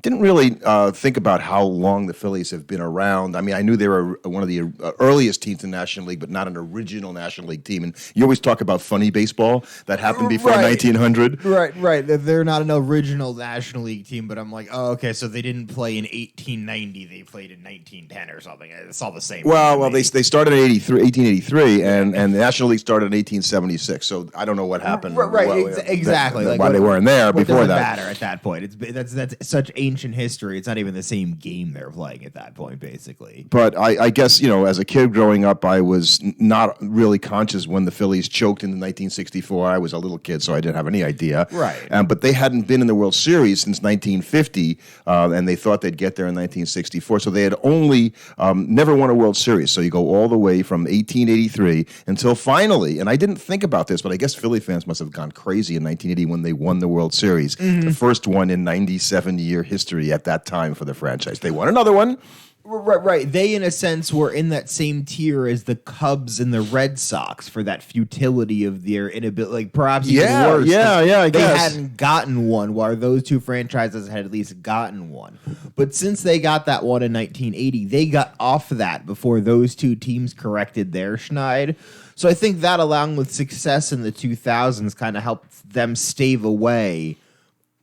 didn't really think about how long the Phillies have been around. I mean, I knew they were one of the earliest teams in the National League, but not an original National League team. And you always talk about funny baseball that happened before 1900. Right. They're not an original National League team, but I'm like, oh, okay, so they didn't play in 1890. They played in 1910 or something. It's all the same. Well, they started in 1883, and the National League started in 1876. So I don't know what happened. Exactly. Why they weren't there before that. Matter at that point. That's such ancient history. It's not even the same game they're playing at that point, basically. But I guess, as a kid growing up, I was not really conscious when the Phillies choked in 1964. I was a little kid, so I didn't have any idea. Right. But they hadn't been in the World Series since 1950, and they thought they'd get there in 1964. So they had only never won a World Series. So you go all the way from 1883 until finally, and I didn't think about this, but I guess Philly fans must have gone crazy in 1980 when they won the World Series. The first one in 97-year history at that time for the franchise. They won another one. Right. They, in a sense, were in that same tier as the Cubs and the Red Sox for that futility of their inability. Like, perhaps even worse. I guess. They hadn't gotten one, while those two franchises had at least gotten one. But since they got that one in 1980, they got off that before those two teams corrected their schneid. So I think that, along with success in the 2000s, kind of helped them stave away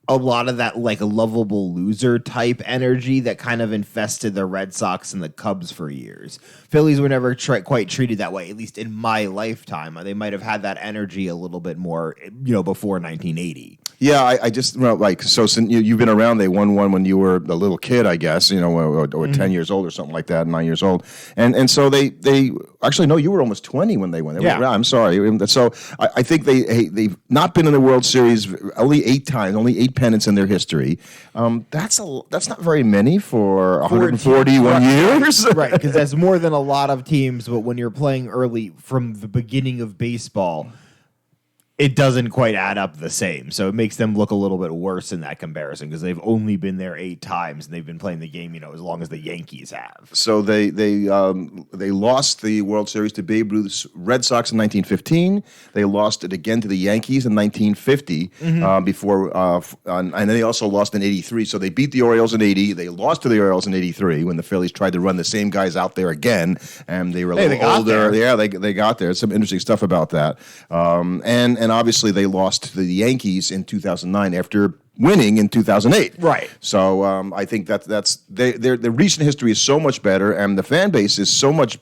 a lot of that, like, lovable loser type energy that kind of infested the Red Sox and the Cubs for years. Phillies were never quite treated that way, at least in my lifetime. They might have had that energy a little bit more, before 1980. Yeah, I just, so since you've been around, they won one when you were a little kid, I guess, or 10 years old or something like that, 9 years old. And so they actually, no, you were almost 20 when they won. I'm sorry. So I think they've not been in the World Series only 8 times, only 8 pennants in their history. That's not very many for 141 years. Right, because that's more than a lot of teams, but when you're playing early from the beginning of baseball, it doesn't quite add up the same. So it makes them look a little bit worse in that comparison because they've only been there 8 times and they've been playing the game, as long as the Yankees have. So they lost the World Series to Babe Ruth's Red Sox in 1915. They lost it again to the Yankees in 1950 and they also lost in 83. So they beat the Orioles in 80. They lost to the Orioles in 83 when the Phillies tried to run the same guys out there again, and they were a little older. Yeah, they got there. Some interesting stuff about that. And obviously they lost to the Yankees in 2009 after winning in 2008. Right. So I think that's their recent history is so much better, and the fan base is so much,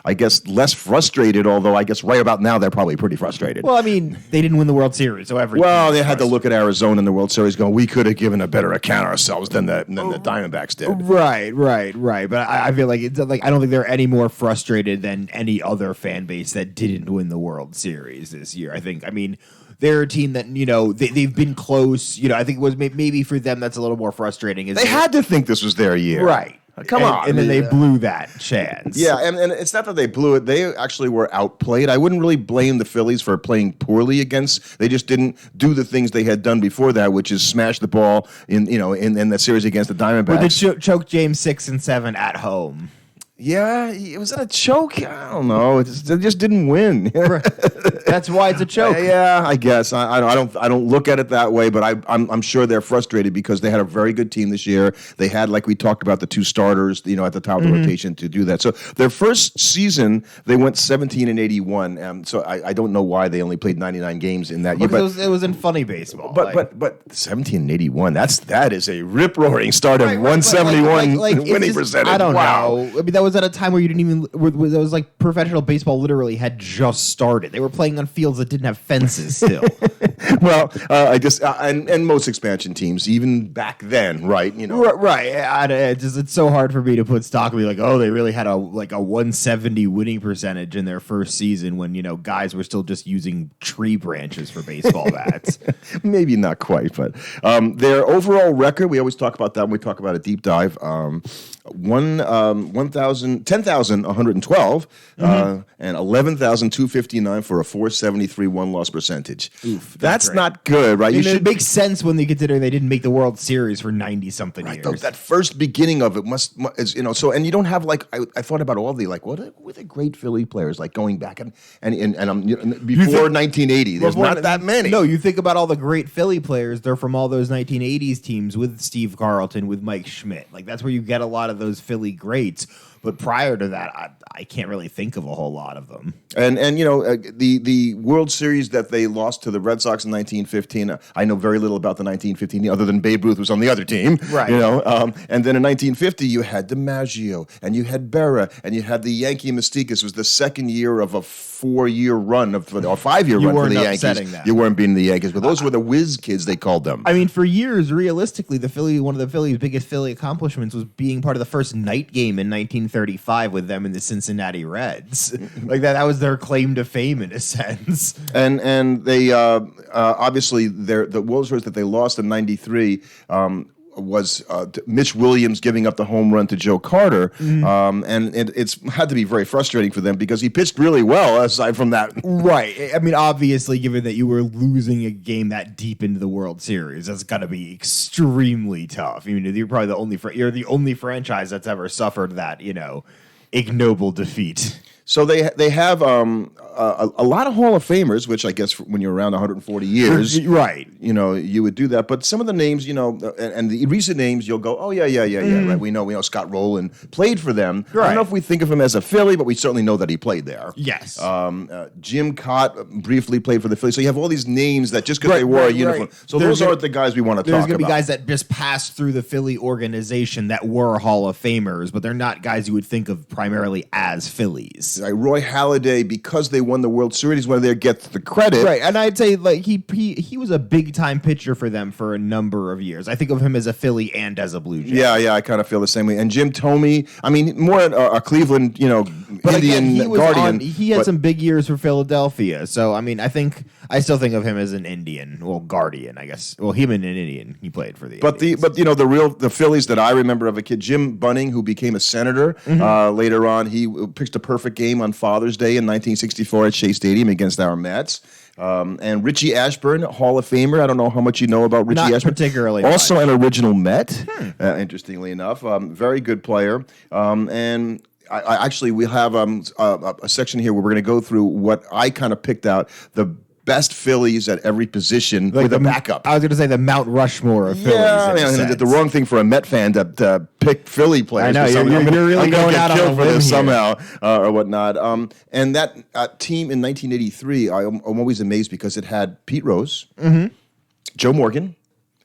I guess, less frustrated, although I guess right about now they're probably pretty frustrated. Well, I mean, they didn't win the World Series, so they had to look at Arizona in the World Series going, we could have given a better account of ourselves than the Diamondbacks did. Right. But I feel like it's like I don't think they're any more frustrated than any other fan base that didn't win the World Series this year. They're a team that, they've been close. I think it was maybe for them that's a little more frustrating. They had to think this was their year. Right. Come on. And then they blew that chance. Yeah, and it's not that they blew it. They actually were outplayed. I wouldn't really blame the Phillies for playing poorly against. They just didn't do the things they had done before that, which is smash the ball in the series against the Diamondbacks. Or they choked Games 6 and 7 at home. Yeah, was it a choke? I don't know. They just didn't win. That's why it's a choke. Yeah, I guess. I don't look at it that way, but I'm sure they're frustrated because they had a very good team this year. They had, like we talked about, the 2 starters, at the top of the rotation to do that. So their first season, they went 17-81. So I don't know why they only played 99 games in that year. But it was in funny baseball. But 17-81. That is a rip roaring start of 171 winning percentage. I don't know. I mean, that was at a time where you didn't even. That was like professional baseball literally had just started. They were playing on fields that didn't have fences still. Well, I guess, and most expansion teams, even back then, right? Right. It's so hard for me to put stock and be like, oh, they really had a 170 winning percentage in their first season when guys were still just using tree branches for baseball bats. Maybe not quite, but their overall record. We always talk about that when we talk about a deep dive. 10,112 and 11,259 for a 473 one-loss percentage. Oof, that's great. not good, right? I mean, it makes sense when they consider they didn't make the World Series for 90-something years. That first beginning of it is, so, and you don't have like, I thought about all the, like, what were the great Philly players, like going back and before 1980, there's not that many. No, you think about all the great Philly players, they're from all those 1980s teams with Steve Carlton, with Mike Schmidt. Like, that's where you get a lot of those Philly greats. But prior to that, I can't really think of a whole lot of them. And the World Series that they lost to the Red Sox in 1915, I know very little about the 1915 other than Babe Ruth was on the other team. Right. And then in 1950, you had DiMaggio, and you had Berra, and you had the Yankee mystique. This was the second year of a 4-year run or 5-year run for the Yankees. Them. You weren't beating the Yankees, but those were the whiz kids, they called them. I mean, for years, realistically, one of the Phillies' biggest Philly accomplishments was being part of the first night game in 1935 with them in the Cincinnati Reds. Like that was their claim to fame in a sense. And they obviously the World Series that they lost in '93. Was Mitch Williams giving up the home run to Joe Carter, and it's had to be very frustrating for them because he pitched really well aside from that. Right. I mean, obviously, given that you were losing a game that deep into the World Series, that's got to be extremely tough. I mean, you're probably you're the only franchise that's ever suffered that, ignoble defeat. So they have a lot of Hall of Famers, which I guess when you're around 140 years, right? You would do that. But some of the names, and the recent names, you'll go, oh yeah, right. We know Scott Rowland played for them. Right. I don't know if we think of him as a Philly, but we certainly know that he played there. Yes. Jim Cott briefly played for the Phillies. So you have all these names that just because they wore a uniform. So those aren't the guys we want to talk about. There's going to be guys that just passed through the Philly organization that were Hall of Famers, but they're not guys you would think of primarily as Phillies. Right, Roy Halladay, because they won the World Series, one of there gets the credit. Right, and I'd say like he was a big time pitcher for them for a number of years. I think of him as a Philly and as a Blue Jay. Yeah, I kind of feel the same way. And Jim Thome, I mean, more a Cleveland, but Indian again, Guardian. He had some big years for Philadelphia, so I mean, I still think of him as an Indian, Guardian, I guess. Well, him and an Indian, he played for the Indians. The Phillies that I remember of a kid, Jim Bunning, who became a senator later on, he pitched a perfect game on Father's Day in 1964 at Shea Stadium against our Mets. And Richie Ashburn, Hall of Famer. I don't know how much you know about Richie Ashburn. Not particularly. Also much. An original Met, interestingly enough. Very good player. And I actually, we have a section here where we're going to go through what I kind of picked out, the best Phillies at every position with a backup. I was going to say the Mount Rushmore of Phillies. Yeah, I did the wrong thing for a Met fan to pick Philly players. I know, you're really going out on a limb for this here. somehow or whatnot. And that team in 1983, I'm always amazed because it had Pete Rose, Joe Morgan,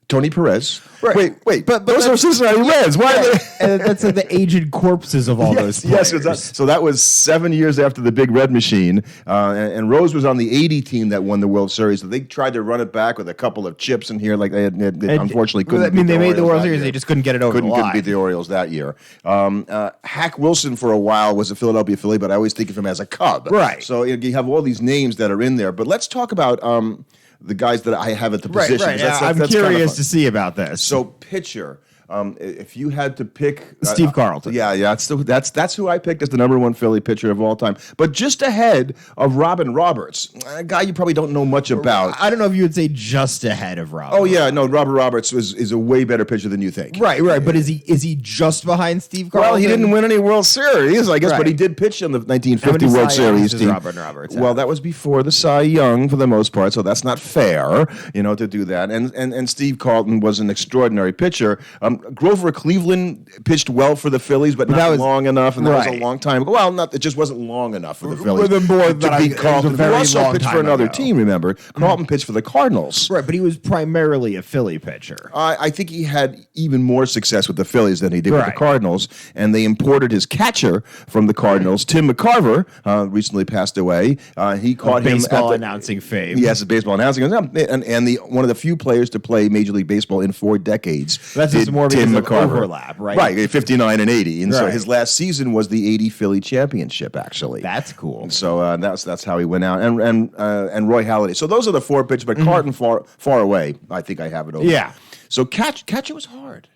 Tony Perez. Right. Wait, but those are Cincinnati Reds. Why are they? And that's like the aged corpses of all those players. Yes, so that was 7 years after the Big Red Machine, and Rose was on the '80 team that won the World Series. So they tried to run it back with a couple of chips in here, like they unfortunately couldn't. I mean, they made the World Series, year. they just couldn't get it over the line. Couldn't beat the Orioles that year. Hack Wilson for a while was a Philadelphia Philly, but I always think of him as a Cub. Right. So you have all these names that are in there, but let's talk about the guys that I have at the position. Right. I'm curious to see about this. So pitcher. If you had to pick Steve Carlton, that's who I picked as the number one Philly pitcher of all time, but just ahead of Robin Roberts, a guy you probably don't know much about. I don't know if you would say just ahead of Robin. Oh yeah, no, Robert Roberts is a way better pitcher than you think. Right, but is he just behind Steve Carlton? Well, he didn't win any World Series, I guess, but he did pitch on the 1950 World Series team. Robin Roberts. Well, that was before the Cy Young for the most part, so that's not fair, to do that. And Steve Carlton was an extraordinary pitcher. Grover Cleveland pitched well for the Phillies, but not long enough, and that was a long time ago. Well, it just wasn't long enough for the Phillies to beat Carlton. He also pitched for another team, remember? Carlton pitched for the Cardinals. Right, but he was primarily a Philly pitcher. I think he had even more success with the Phillies than he did with the Cardinals, and they imported his catcher from the Cardinals, Tim McCarver, recently passed away. He caught him baseball announcing fame. Yes, baseball announcing, and one of the few players to play Major League Baseball in 4 decades. That's just more because of overlap, right? Right, 59 and 80, and so his last season was the '80 Philly championship. Actually, that's cool. So that's how he went out, and Roy Halladay. So those are the 4 pitchers, but Carlton far away. I think I have it over. Yeah. So catcher was hard.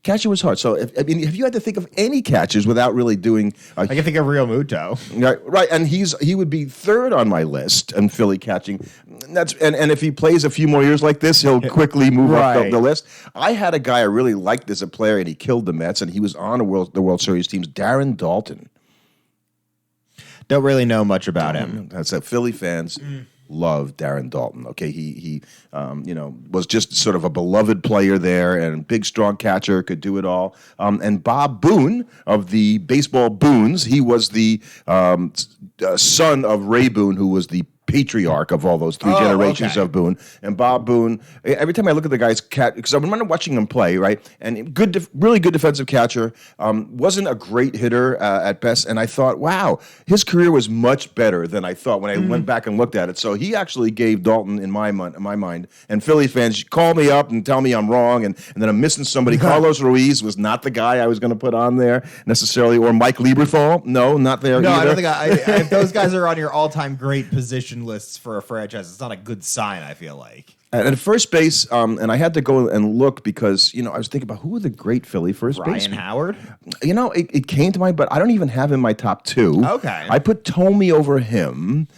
Catcher was hard. So, have you had to think of any catchers without really doing? I can think of Real Muto. Right, and he would be third on my list in Philly catching. And if he plays a few more years like this, he'll quickly move up the list. I had a guy I really liked as a player, and he killed the Mets, and he was on the World Series teams. Darren Daulton. Don't really know much about him. That's that Philly fans love Darren Daulton. Okay, he was just sort of a beloved player there, and big, strong catcher, could do it all. And Bob Boone of the Baseball Boones, he was the son of Ray Boone, who was the patriarch of all those three generations of Boone. And Bob Boone, every time I look at the guy's because I remember watching him play, right? And really good defensive catcher, wasn't a great hitter at best. And I thought, wow, his career was much better than I thought when I went back and looked at it. So he actually gave Daulton in my mind. And Philly fans call me up and tell me I'm wrong and that I'm missing somebody. Carlos Ruiz was not the guy I was going to put on there necessarily, or Mike Lieberthal. No, not there either. I don't think if those guys are on your all-time great position lists for a franchise, it's not a good sign, I feel like. And at first base, and I had to go and look because, I was thinking about who were the great Philly first basemen. Ryan Howard? It came to mind, but I don't even have him in my top two. Okay. I put Tomey over him.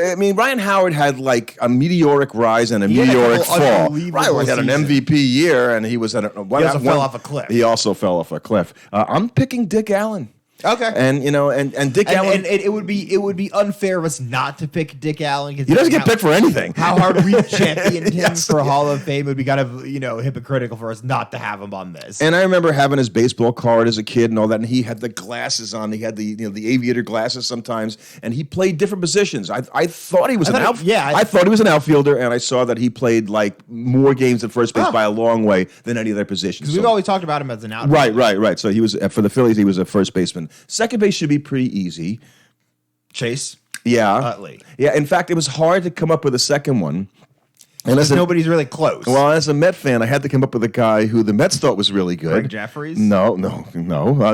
I mean, Ryan Howard had like a meteoric rise and a meteoric fall. Ryan had an MVP year, and he was at he also fell off a cliff. He also fell off a cliff. I'm picking Dick Allen. Okay, and Dick Allen, and it would be unfair of us not to pick Dick Allen because he doesn't get picked for anything. How hard we championed him for Hall of Fame would be kind of hypocritical for us not to have him on this. And I remember having his baseball card as a kid and all that, and he had the glasses on. He had the the aviator glasses sometimes, and he played different positions. I thought he was I thought he was an outfielder, and I saw that he played like more games at first base by a long way than any other position. Because we've always talked about him as an outfielder. Right. So he was for the Phillies. He was a first baseman. Second base should be pretty easy. Chase? Yeah. Utley. Yeah, in fact, it was hard to come up with a second one. Unless nobody's really close. Well, as a Met fan, I had to come up with a guy who the Mets thought was really good. Greg Jeffries? No.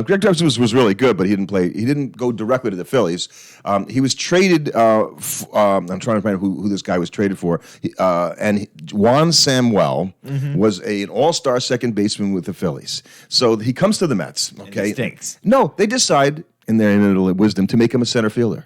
Greg Jeffries was really good, but he didn't play. He didn't go directly to the Phillies. He was traded. I'm trying to find who this guy was traded for. And Juan Samuel was an all-star second baseman with the Phillies. So he comes to the Mets. Okay, and he stinks. No, they decide in their infinite wisdom to make him a center fielder.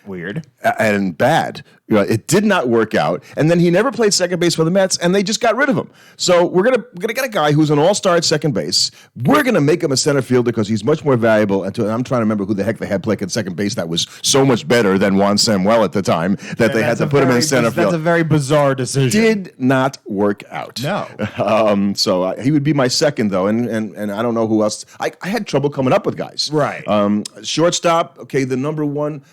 Weird. And bad. It did not work out. And then he never played second base for the Mets, and they just got rid of him. So we're gonna get a guy who's an all-star at second base. We're gonna make him a center fielder because he's much more valuable. And I'm trying to remember who the heck they had playing at second base that was so much better than Juan Samuel at the time that they had to put him in center field. That's a very bizarre decision. Did not work out. No. So he would be my second though, and I don't know who else. I had trouble coming up with guys. Right. Shortstop. Okay, the number one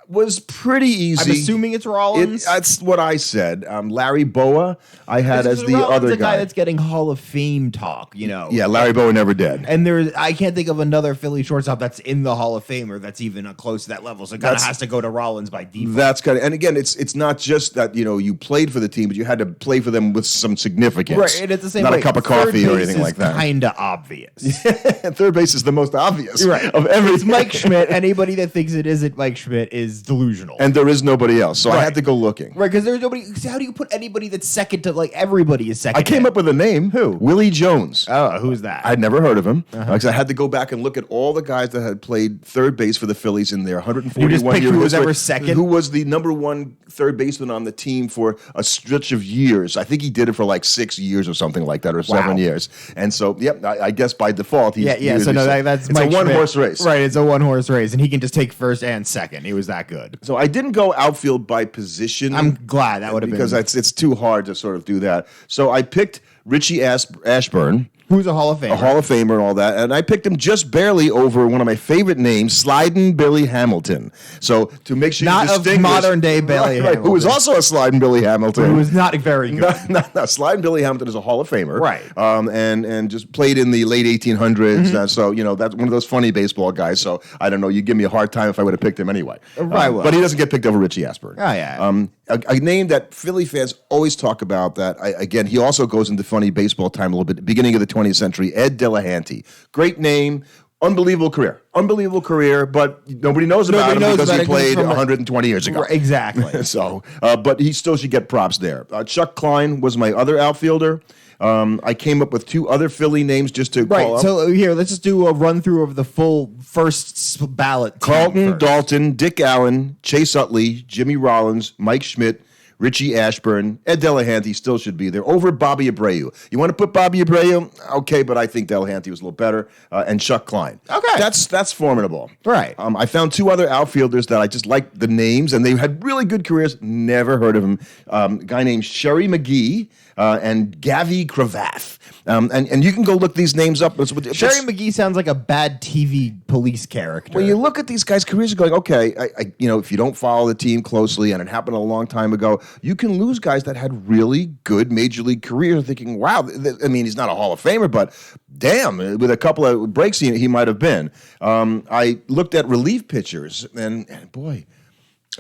was pretty easy. I'm assuming it's Rollins. That's what I said. Larry Boa, I had as the Rollins, other the guy that's getting Hall of Fame talk. Yeah, Larry Boa never did. And I can't think of another Philly shortstop that's in the Hall of Fame or that's even close to that level. So it kind of has to go to Rollins by default. That's kind of, and again, it's not just that you played for the team, but you had to play for them with some significance. Right, and it's the same. Not way. a cup of coffee or anything like that. Kind of obvious. Third base is the most obvious. Right. Of everything. It's Mike Schmidt. Anybody that thinks it isn't Mike Schmidt is delusional. And there is nobody else, so I had to go looking. Right, because there's nobody. How do you put anybody that's second to everybody is second? I came up with a name. Who? Willie Jones. Oh, who's that? I'd never heard of him. Because I had to go back and look at all the guys that had played third base for the Phillies in their 141 You just picked year who was history. ever second? Who was the number one third baseman on the team for a stretch of years. I think he did it for like 6 years or something like that, or 7 years. And so, I guess by default, that's it's Mike a one-horse race. Right, it's a one-horse race, and he can just take first and second. He was that good. So I didn't go outfield by position. I'm glad that would have been. Because it's too hard to sort of do that. So I picked Richie Ashburn. Who's a Hall of Famer. A Hall of Famer and all that. And I picked him just barely over one of my favorite names, Slidin' Billy Hamilton. So to make sure not you distinguish. Of modern-day Billy Hamilton. Who was also a Slidin' Billy Hamilton. Who was not very good. No. Slidin' Billy Hamilton is a Hall of Famer. Right. And just played in the late 1800s. So, that's one of those funny baseball guys. So, I don't know. You'd give me a hard time if I would have picked him anyway. Right. But he doesn't get picked over Richie Ashburn. Oh, yeah. A name that Philly fans always talk about that, again, he also goes into funny baseball time a little bit, beginning of the 20th century, Ed Delahanty. Great name, Unbelievable career, but nobody knows about him because he played 120 years ago. Exactly. So, but he still should get props there. Chuck Klein was my other outfielder. I came up with two other Philly names just to call up. So here, let's just do a run through of the full first ballot. Carlton, Dalton, Dick Allen, Chase Utley, Jimmy Rollins, Mike Schmidt, Richie Ashburn, Ed Delahanty still should be there over Bobby Abreu. You want to put Bobby Abreu? Okay, but I think Delahanty was a little better. And Chuck Klein. Okay. That's formidable. Right. I found two other outfielders that I just liked the names, and they had really good careers. Never heard of them. A guy named Sherry McGee and Gavi Cravath. And you can go look these names up. Sherry McGee sounds like a bad TV police character. When you look at these guys' careers, you're going, okay, if you don't follow the team closely, and it happened a long time ago, you can lose guys that had really good major league careers. Thinking, wow, he's not a Hall of Famer, but damn, with a couple of breaks, he might have been. I looked at relief pitchers, and boy.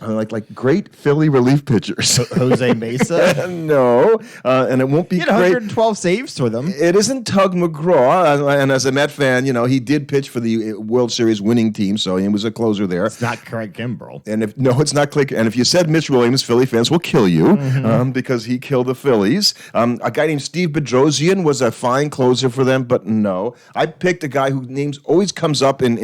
Like great Philly relief pitchers. Jose Mesa? No, and it won't be great. 112 saves for them. It isn't Tug McGraw, and as a Met fan, he did pitch for the World Series winning team, so he was a closer there. It's not Craig Kimbrell. And it's not Craig. And if you said Mitch Williams, Philly fans will kill you because he killed the Phillies. A guy named Steve Bedrosian was a fine closer for them, but no. I picked a guy whose name always comes up in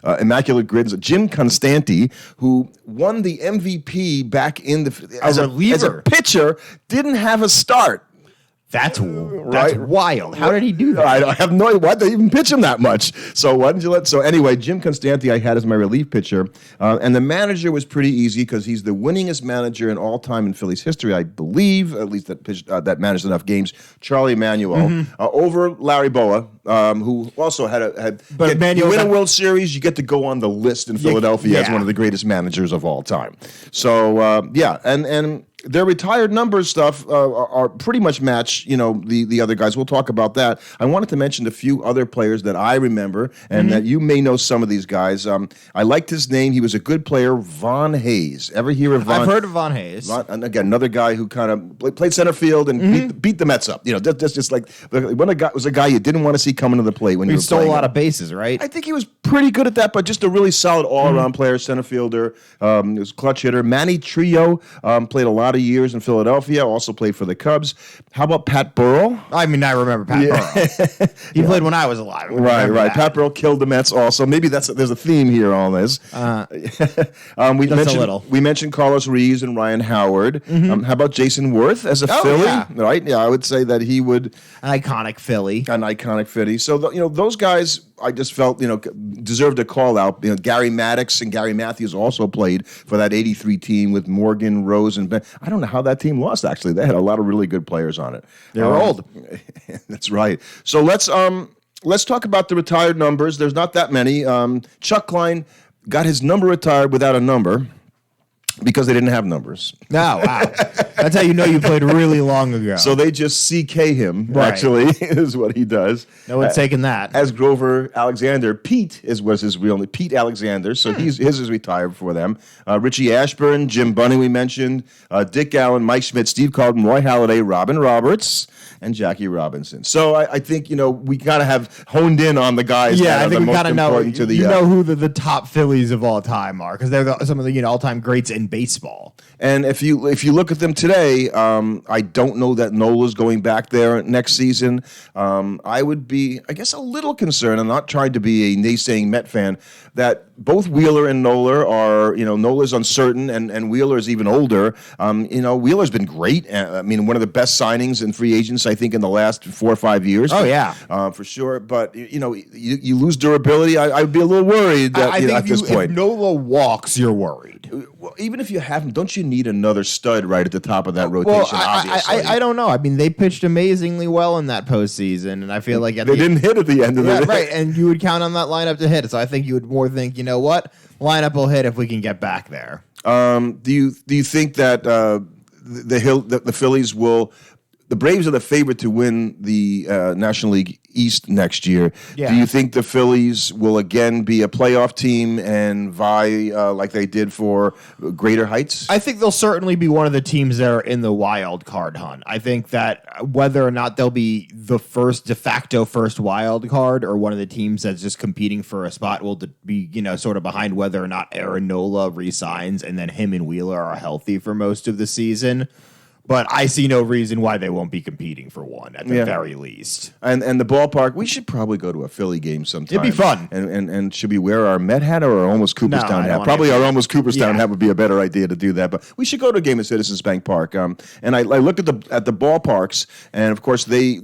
Immaculate Grids, Jim Constanti, who won the MVP back in as a pitcher, didn't have a start. That's wild. How did he do that? I have no idea. Why did they even pitch him that much? So why didn't you let? So anyway, Jim Constanti I had as my relief pitcher, and the manager was pretty easy because he's the winningest manager in all time in Phillies history, I believe. At least that managed enough games. Charlie Emanuel over Larry Boa, who also had. But you win a World Series, you get to go on the list in Philadelphia as one of the greatest managers of all time. So and their retired numbers stuff are pretty much match, the other guys. We'll talk about that. I wanted to mention a few other players that I remember and that you may know some of these guys. I liked his name. He was a good player, Von Hayes. Ever hear of Von? I've heard of Von Hayes. And again, another guy who kind of played center field and beat the Mets up. That's just like when a guy was a guy you didn't want to see coming to the plate when you were stole playing a lot of bases, right? I think he was pretty good at that, but just a really solid all-around player, center fielder. He was a clutch hitter. Manny Trillo played a lot of years in Philadelphia, also played for the Cubs. How about Pat Burrell? I remember Pat Burrell. He played when I was alive. Right. Pat Burrell killed the Mets also. Maybe there's a theme here on this. We mentioned Carlos Ruiz and Ryan Howard. How about Jason Worth as a Philly? Yeah. Right? Yeah, I would say that he would... An iconic Philly. So, those guys... I just felt, deserved a call out. Gary Maddox and Gary Matthews also played for that 83 team with Morgan, Rose, and Ben. I don't know how that team lost, actually. They had a lot of really good players on it. They were old. That's right. So let's talk about the retired numbers. There's not that many. Chuck Klein got his number retired without a number because they didn't have numbers. No, wow. That's how you know you played really long ago. So they just CK him, actually, is what he does. No one's taking that. As Grover Alexander, Pete was his real name, Pete Alexander. So his is retired for them. Richie Ashburn, Jim Bunning we mentioned, Dick Allen, Mike Schmidt, Steve Carlton, Roy Halladay, Robin Roberts, and Jackie Robinson. So I think, we got to have honed in on the guys that are the most important to the... You know who the top Phillies of all time are, because they're some of the all-time greats in baseball. And if you look at them today, I don't know that Nola's going back there next season. I would be, I guess, a little concerned. I'm not trying to be a naysaying Met fan, that both Wheeler and Nola are, Nola's uncertain and Wheeler's even older. Wheeler's been great. One of the best signings in free agents, I think, in the last 4 or 5 years. Oh, yeah. For sure. But, you lose durability. I would be a little worried that, at this point. If Nola walks, you're worried. Well, even if you have him, don't you need another stud right at the top of that rotation, obviously? I don't know. They pitched amazingly well in that postseason, and I feel like... They didn't hit at the end of it. Right, and you would count on that lineup to hit. So I think you would more think, you know what? Lineup will hit if we can get back there. Do you think that the Phillies will... the Braves are the favorite to win the National League East next year. Yeah. Do you think the Phillies will again be a playoff team and vie like they did for greater heights? I think they'll certainly be one of the teams that are in the wild card hunt. I think that whether or not they'll be the de facto first wild card or one of the teams that's just competing for a spot will be, sort of behind whether or not Aaron Nola resigns and then him and Wheeler are healthy for most of the season. But I see no reason why they won't be competing for one at the very least. And the ballpark, we should probably go to a Philly game sometime. It'd be fun. And should we wear our Met hat or our Almost Cooperstown hat? No, Probably our Almost Cooperstown hat would be a better idea to do that. But we should go to a game at Citizens Bank Park. And I looked at the ballparks, and of course they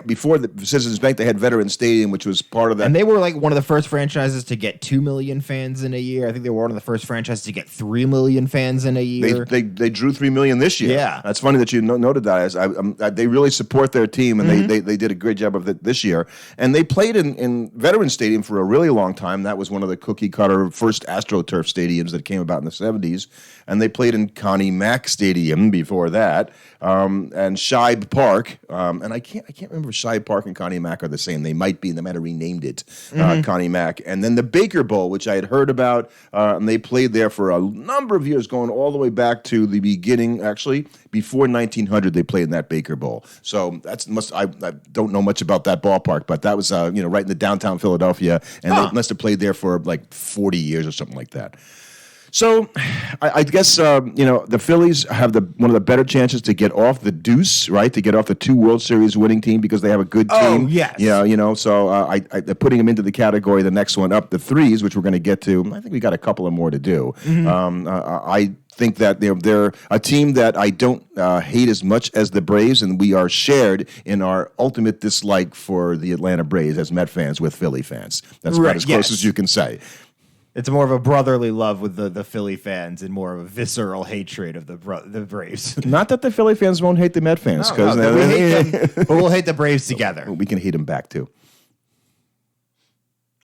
before the Citizens Bank they had Veterans Stadium, which was part of that. And they were like one of the first franchises to get 2 million fans in a year. I think they were one of the first franchises to get 3 million fans in a year. They drew 3 million this year. Yeah, that's funny that you noted that. They really support their team, and they did a great job of it this year. And they played in Veterans Stadium for a really long time. That was one of the cookie cutter first AstroTurf stadiums that came about in the 70s. And they played in Connie Mack Stadium before that, and Shibe Park. And I can't remember if Shibe Park and Connie Mack are the same. They might be. They might have renamed it Connie Mack. And then the Baker Bowl, which I had heard about, and they played there for a number of years, going all the way back to the beginning. Actually, before 1900, they played in that Baker Bowl. So I don't know much about that ballpark, but that was right in the downtown Philadelphia, and they must have played there for like 40 years or something like that. So, I guess the Phillies have one of the better chances to get off the deuce, right? To get off the 2 World Series winning team because they have a good team. Oh, yes. Yeah, so they're putting them into the category. The next one up, the threes, which we're going to get to. I think we got a couple of more to do. I think that they're a team that I don't hate as much as the Braves, and we are shared in our ultimate dislike for the Atlanta Braves as Met fans with Philly fans. That's about as close as you can say. It's more of a brotherly love with the Philly fans and more of a visceral hatred of the Braves. Not that the Philly fans won't hate the Met fans. We hate them, but we'll hate the Braves together. We can hate them back, too.